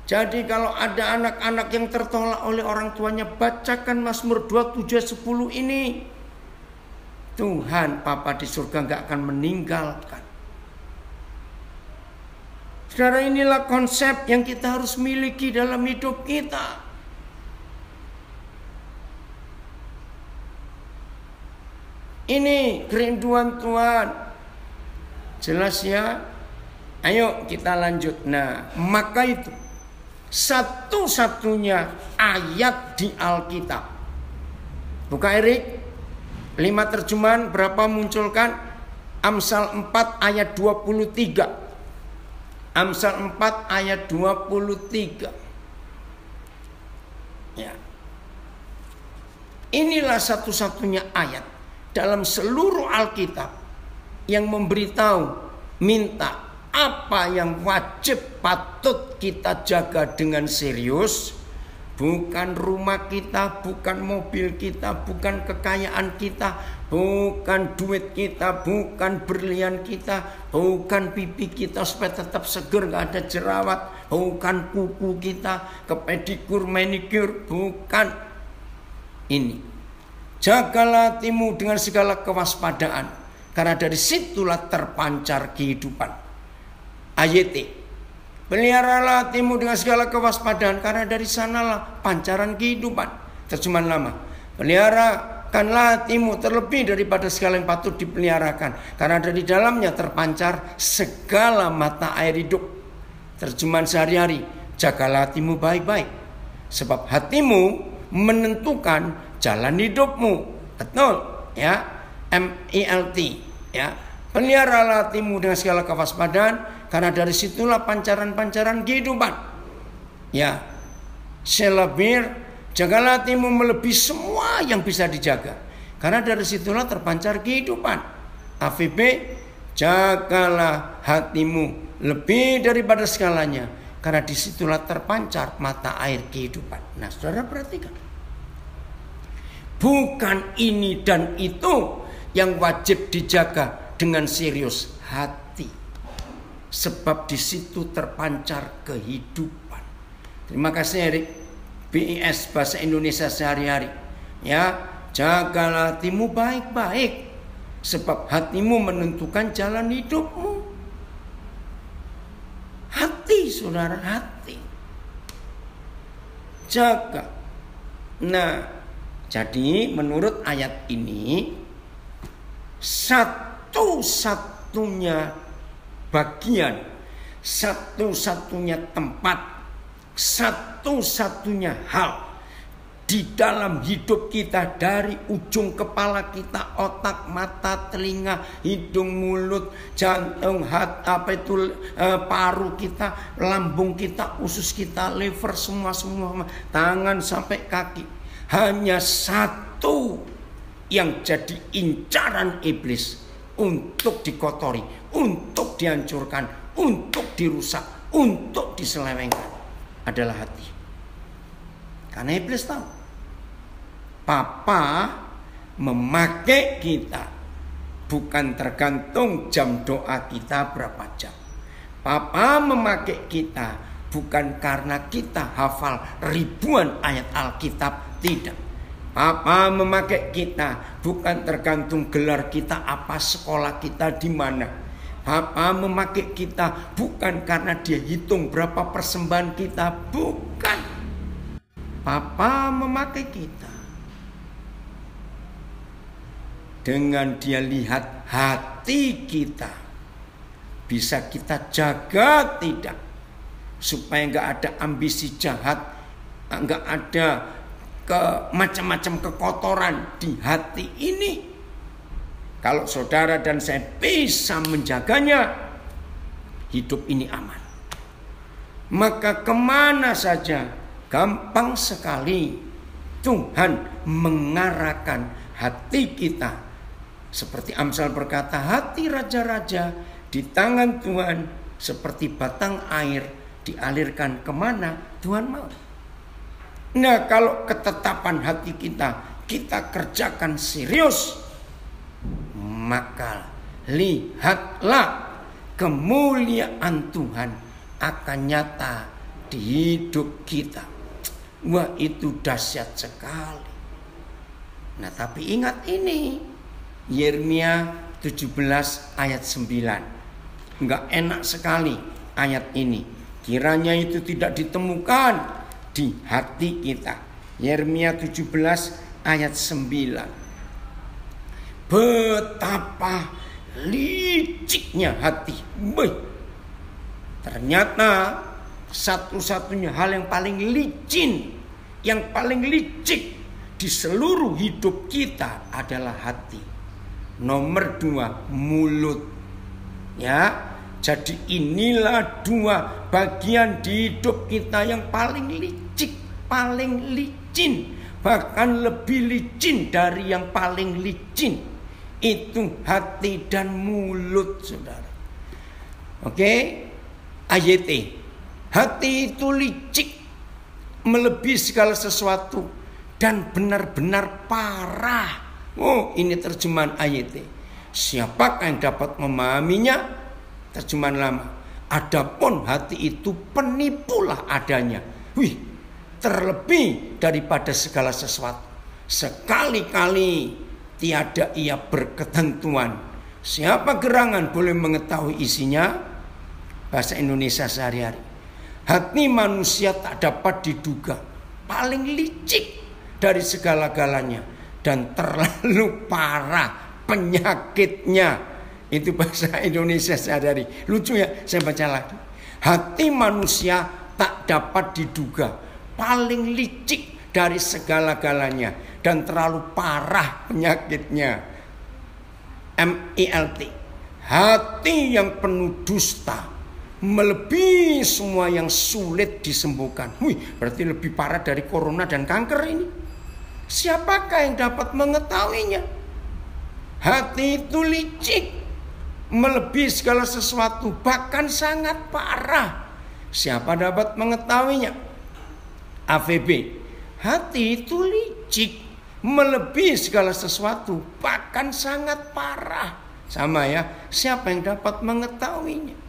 Jadi kalau ada anak-anak yang tertolak oleh orang tuanya, bacakan Mazmur 27:10 ini. Tuhan Papa di surga gak akan meninggalkan. Saudara, inilah konsep yang kita harus miliki dalam hidup kita. Ini kerinduan Tuhan. Jelas ya? Ayo kita lanjut. Nah, maka itu satu-satunya ayat di Alkitab. Buka Erik, 5 terjemahan berapa munculkan? Amsal 4 ayat 23. Amsal 4 ayat 23. Ya. Inilah satu-satunya ayat dalam seluruh Alkitab yang memberitahu, minta apa yang wajib patut kita jaga dengan serius. Bukan rumah kita, bukan mobil kita, bukan kekayaan kita, bukan duit kita, bukan berlian kita, bukan pipi kita supaya tetap seger gak ada jerawat, bukan kuku kita, ke pedikur, manicure, bukan. Ini, jagalah hatimu dengan segala kewaspadaan, karena dari situlah terpancar kehidupan. AYT, peliharalah hatimu dengan segala kewaspadaan, karena dari sanalah pancaran kehidupan. Terjemahan lama, peliharakanlah hatimu terlebih daripada segala yang patut dipeliharakan, karena dari dalamnya terpancar segala mata air hidup. Terjemahan sehari-hari, jagalah hatimu baik-baik, sebab hatimu menentukan jalan hidupmu. Betul ya, MELT ya. Peliharalah hatimu dengan segala kewaspadaan, karena dari situlah pancaran-pancaran kehidupan. Ya, selebir, jagalah hatimu melebihi semua yang bisa dijaga, karena dari situlah terpancar kehidupan. AVB, jagalah hatimu lebih daripada segalanya, karena disitulah terpancar mata air kehidupan. Nah, saudara perhatikan, bukan ini dan itu yang wajib dijaga dengan serius, hati. Sebab di situ terpancar kehidupan. Terima kasih Erik. BIS Bahasa Indonesia Sehari-hari. Ya, jagalah hatimu baik-baik, sebab hatimu menentukan jalan hidupmu. Hati, saudara, hati. Jaga. Nah, jadi menurut ayat ini, satu-satunya bagian, satu-satunya tempat, satu-satunya hal di dalam hidup kita, dari ujung kepala kita, otak, mata, telinga, hidung, mulut, jantung, hati, paru kita, lambung kita, usus kita, liver, semua, tangan sampai kaki, hanya satu yang jadi incaran iblis untuk dikotori, untuk dihancurkan, untuk dirusak, untuk diselewengkan, adalah hati. Karena iblis tahu Papa memakai kita bukan tergantung jam doa kita berapa jam. Papa memakai kita bukan karena kita hafal ribuan ayat Alkitab, tidak. Papa memakai kita bukan tergantung gelar kita apa, sekolah kita di mana. Papa memakai kita bukan karena dia hitung berapa persembahan kita, bukan. Papa memakai kita dengan dia lihat hati kita, bisa kita jaga tidak, supaya nggak ada ambisi jahat, nggak ada macam-macam kekotoran di hati ini. Kalau saudara dan saya bisa menjaganya, hidup ini aman. Maka kemana saja gampang sekali Tuhan mengarahkan hati kita. Seperti Amsal berkata, hati raja-raja di tangan Tuhan seperti batang air dialirkan kemana Tuhan mau. Nah, kalau ketetapan hati kita kerjakan serius, maka lihatlah kemuliaan Tuhan akan nyata di hidup kita. Wah, itu dahsyat sekali. Nah, tapi ingat ini, Yeremia 17 ayat 9. Enggak enak sekali ayat ini. Kiranya itu tidak ditemukan di hati kita. Yeremia 17 ayat 9. Betapa liciknya hati. Ternyata satu-satunya hal yang paling licin, yang paling licik di seluruh hidup kita adalah hati. Nomor 2, mulut. Ya, jadi inilah 2 bagian di hidup kita yang paling licik, paling licin, bahkan lebih licin dari yang paling licin. Itu hati dan mulut, saudara. Oke, AYT. Hati itu licik, melebihi segala sesuatu, dan benar-benar parah. Oh, ini terjemahan AYT. Siapakah yang dapat memahaminya? Terjemahan lama. Adapun hati itu penipulah adanya. Wih, terlebih daripada segala sesuatu. Sekali-kali tiada ia berketentuan. Siapa gerangan boleh mengetahui isinya? Bahasa Indonesia sehari-hari. Hati manusia tak dapat diduga, paling licik dari segala-galanya, dan terlalu parah penyakitnya. Itu bahasa Indonesia sehari-hari. Lucu ya, saya baca lagi. Hati manusia tak dapat diduga, paling licik dari segala-galanya, dan terlalu parah penyakitnya. MELT. Hati yang penuh dusta melebihi semua yang sulit disembuhkan. Wih, berarti lebih parah dari corona dan kanker ini. Siapakah yang dapat mengetahuinya? Hati itu licik, melebihi segala sesuatu, bahkan sangat parah. Siapa dapat mengetahuinya? AVB. Hati itu licik, melebihi segala sesuatu, bahkan sangat parah. Sama ya, siapa yang dapat mengetahuinya?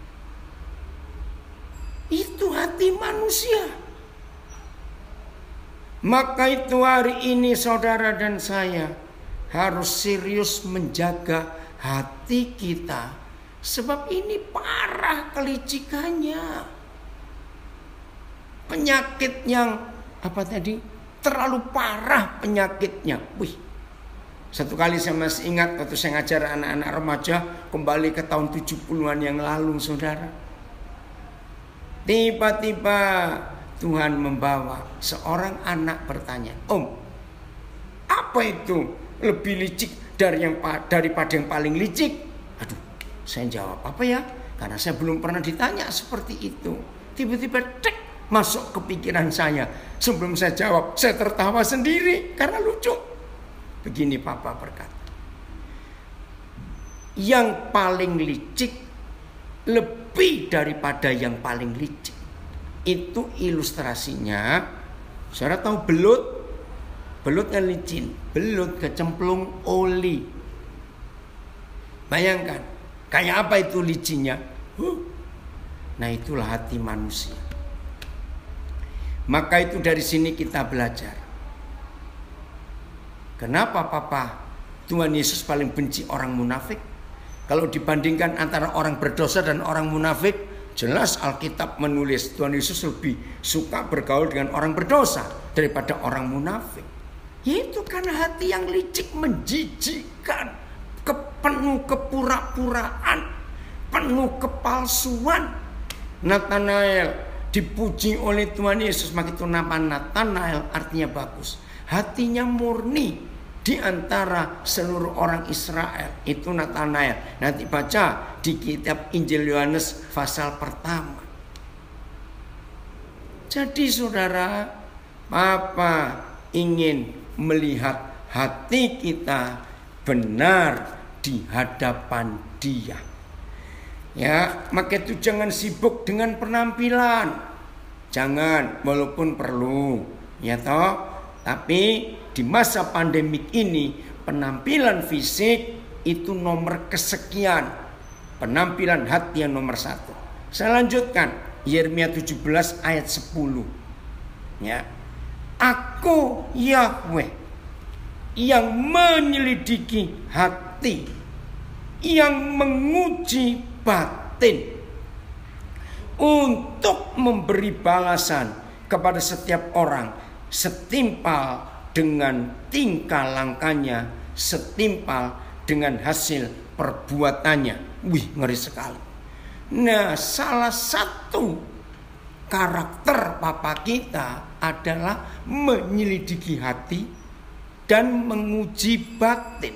Itu hati manusia. Maka itu hari ini saudara dan saya harus serius menjaga hati kita. Sebab ini parah kelicikannya. Penyakit yang terlalu parah penyakitnya. Wih. Satu kali saya masih ingat waktu saya ngajar anak-anak remaja kembali ke tahun 70-an yang lalu, saudara. Tiba-tiba Tuhan membawa seorang anak bertanya, Om, apa itu lebih licik daripada yang paling licik? Aduh, saya jawab apa ya? Karena saya belum pernah ditanya seperti itu. Tiba-tiba masuk ke pikiran saya. Sebelum saya jawab, saya tertawa sendiri karena lucu. Begini Papa berkata, yang paling licik lebih daripada yang paling licik. Itu ilustrasinya. Saudara tahu belut? Belut kan licin. Belut kecemplung oli. Bayangkan, kayak apa itu licinnya? Nah, itulah hati manusia. Maka itu dari sini kita belajar. Kenapa Papa Tuhan Yesus paling benci orang munafik? Kalau dibandingkan antara orang berdosa dan orang munafik, jelas Alkitab menulis Tuhan Yesus lebih suka bergaul dengan orang berdosa daripada orang munafik. Yaitu karena hati yang licik, menjijikkan, penuh kepura-puraan, penuh kepalsuan. Nathanael dipuji oleh Tuhan Yesus, maka itu nama Nathanael artinya bagus. hatinya murni di antara seluruh orang Israel. Itu Natanael. Nanti baca di kitab Injil Yohanes pasal pertama. Jadi saudara, Papa ingin melihat hati kita benar di hadapan Dia. Ya, maka itu jangan sibuk dengan penampilan. Jangan, walaupun perlu, ya toh. Tapi di masa pandemik ini penampilan fisik itu nomor kesekian. Penampilan hati yang nomor 1. Saya lanjutkan Yeremia 17 ayat 10. Ya. Aku Yahweh yang menyelidiki hati, yang menguji batin, untuk memberi balasan kepada setiap orang setimpal dengan tingkah langkahnya, setimpal dengan hasil perbuatannya. Wih, ngeri sekali. Nah, salah satu karakter Papa kita adalah menyelidiki hati dan menguji batin.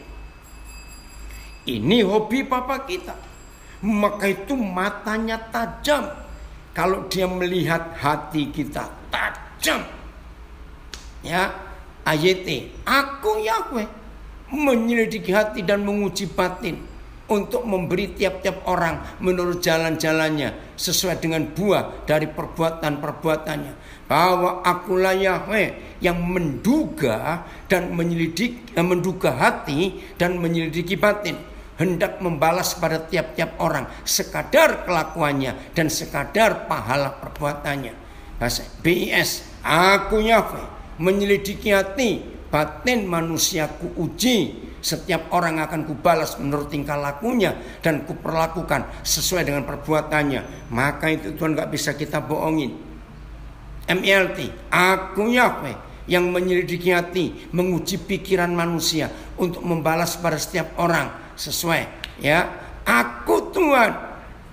Ini hobi Papa kita. Maka itu matanya tajam. Kalau dia melihat hati kita tajam. Ya, ayat aku Yahweh menyelidiki hati dan menguji batin, untuk memberi tiap-tiap orang menurut jalan-jalannya sesuai dengan buah dari perbuatan-perbuatannya. Bahwa akulah Yahweh yang menduga dan menduga hati dan menyelidiki batin, hendak membalas pada tiap-tiap orang sekadar kelakuannya dan sekadar pahala perbuatannya. Bahasa BIS, aku Yahweh menyelidiki hati batin manusia, ku uji. Setiap orang akan kubalas menurut tingkah lakunya dan kuperlakukan sesuai dengan perbuatannya. Maka itu Tuhan gak bisa kita bohongin. MLT, aku Yahweh yang menyelidiki hati, menguji pikiran manusia untuk membalas pada setiap orang sesuai, ya. Aku Tuhan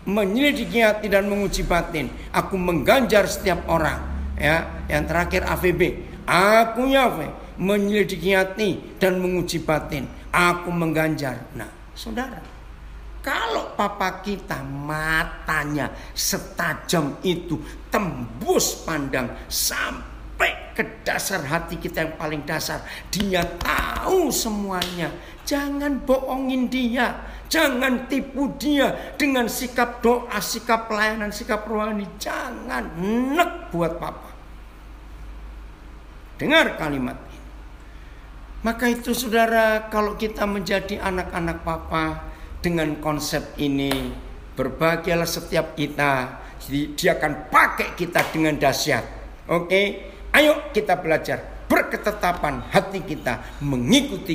menyelidiki hati dan menguji batin. Aku mengganjar setiap orang, ya. Yang terakhir AVB, aku Yahweh menyelidiki hati dan menguji batin. Aku mengganjar. Nah, saudara, kalau Papa kita matanya setajam itu, tembus pandang sampai ke dasar hati kita yang paling dasar, dia tahu semuanya. Jangan bohongin dia, jangan tipu dia dengan sikap doa, sikap pelayanan, sikap rohani. Jangan, nek buat Papa. Dengar kalimat ini. Maka itu saudara, kalau kita menjadi anak-anak Papa dengan konsep ini, berbahagialah setiap kita. Dia akan pakai kita dengan dahsyat. Oke, ayo kita belajar berketetapan hati kita mengikuti